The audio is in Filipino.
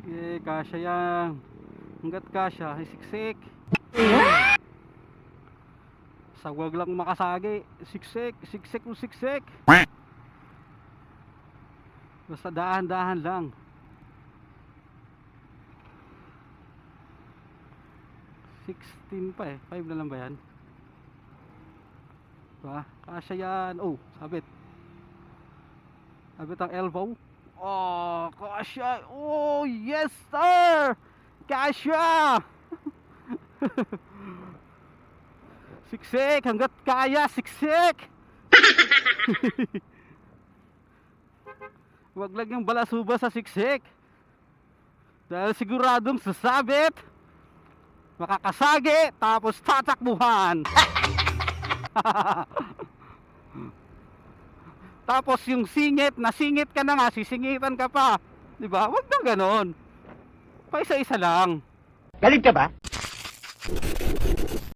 Kasya yan. Hanggat kasya, siksik. Sa wag lang makasagi. Siksik, siksik o siksik. Basta dahan-dahan lang. $16 pa eh. 5 na lang ba yan? Diba? Kasya yan. Oh, sabit. Sabit ang elbow. Oh, kasya. Oh, yes sir. Kasya. Siksik, hanggat kaya, siksik. Wag lang yung balasuba sa siksik. Dahil siguradong sasabit, makakasagi, tapos tatakbuhan. Tapos yung singit, nasingit ka na nga, sisingitan ka pa. Diba? Wag nang ganon. Pa isa-isa lang. Galit ka ba?